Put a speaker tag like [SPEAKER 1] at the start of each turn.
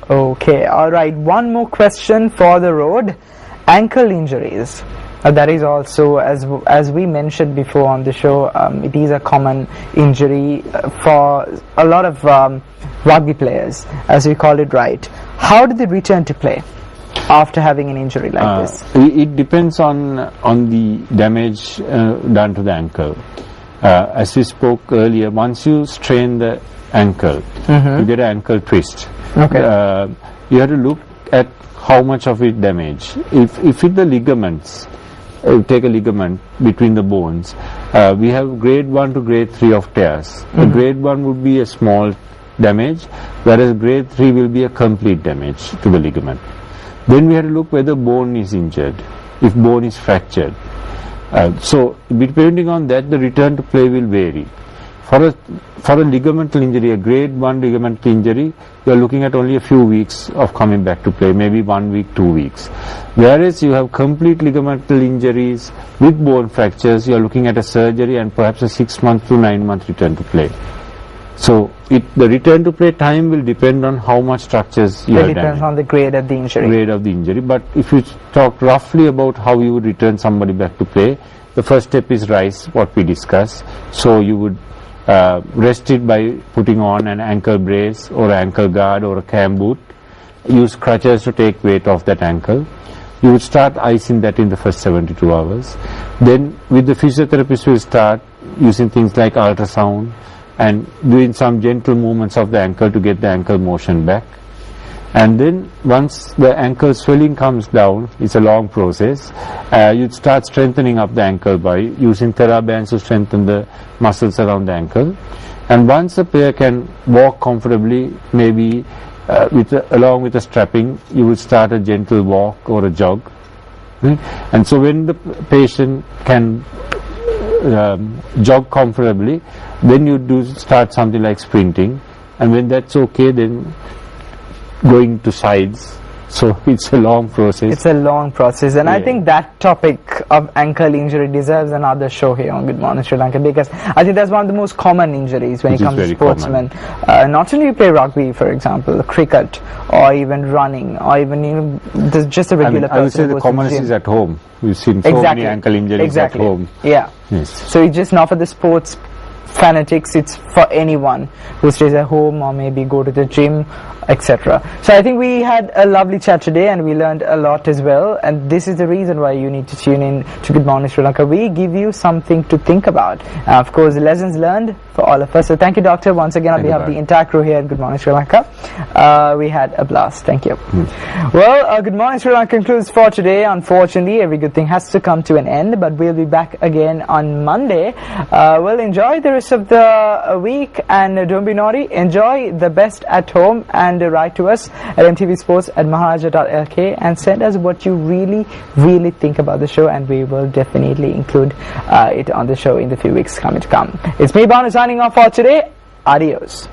[SPEAKER 1] Okay, alright, one more question for the road. Ankle injuries. That is also, as we mentioned before on the show, it is a common injury for a lot of rugby players, as we call it, right? How do they return to play after having an injury like this?
[SPEAKER 2] It depends on the damage done to the ankle. As we spoke earlier, once you strain the ankle, you get an ankle twist.
[SPEAKER 1] Okay.
[SPEAKER 2] You have to look at how much of it damage. If it's the ligaments, take a ligament between the bones, we have grade 1 to grade 3 of tears. The grade 1 would be a small damage, whereas grade 3 will be a complete damage to the ligament. Then we have to look whether bone is injured, if bone is fractured. So depending on that, the return to play will vary. For a ligamental injury, a grade 1 ligamental injury, you are looking at only a few weeks of coming back to play, maybe 1 week, 2 weeks. Whereas you have complete ligamental injuries with bone fractures, you are looking at a surgery and perhaps a 6 month to 9 month return to play. So the return to play time will depend on how much structures you have damaged. It depends
[SPEAKER 1] on the grade of the injury.
[SPEAKER 2] Grade of the injury. But if you talk roughly about how you would return somebody back to play, the first step is rise, what we discussed. So you would rest it by putting on an ankle brace or an ankle guard or a cam boot. Use crutches to take weight off that ankle. You would start icing that in the first 72 hours. Then with the physiotherapist, will start using things like ultrasound and doing some gentle movements of the ankle to get the ankle motion back. And then once the ankle swelling comes down, it's a long process, you'd start strengthening up the ankle by using TheraBands to strengthen the muscles around the ankle. And once the player can walk comfortably, maybe along with the strapping, you would start a gentle walk or a jog. And so when the patient can jog comfortably, then you do start something like sprinting, and when that's okay, then going to sides. So it's a long process.
[SPEAKER 1] It's a long process, and I think that topic of ankle injury deserves another show here on Good Morning Sri Lanka, because I think that's one of the most common injuries when it comes to sportsmen. Not only you play rugby, for example, cricket, or even running, or even just a regular person.
[SPEAKER 2] I would say the commonest is at home. We've seen so many ankle injuries at home.
[SPEAKER 1] Yeah.
[SPEAKER 2] Yes.
[SPEAKER 1] So it's just not for the sports fanatics, it's for anyone who stays at home or maybe go to the gym, etc. So I think we had a lovely chat today and we learned a lot as well, and this is the reason why you need to tune in to Good Morning Sri Lanka. We give you something to think about, of course, lessons learned for all of us. So thank you, Doctor, once again on behalf of the entire crew here at Good Morning Sri Lanka. We had a blast. Thank you. Well, Good Morning Sri Lanka concludes for today. Unfortunately, every good thing has to come to an end, but we'll be back again on Monday. Well, enjoy the rest of the week, and don't be naughty. Enjoy the best at home, and write to us at mtvsports@maharaja.lk and send us what you really think about the show, and we will definitely include it on the show in the few weeks coming to come. It's me, Banu, signing off for today. Adios.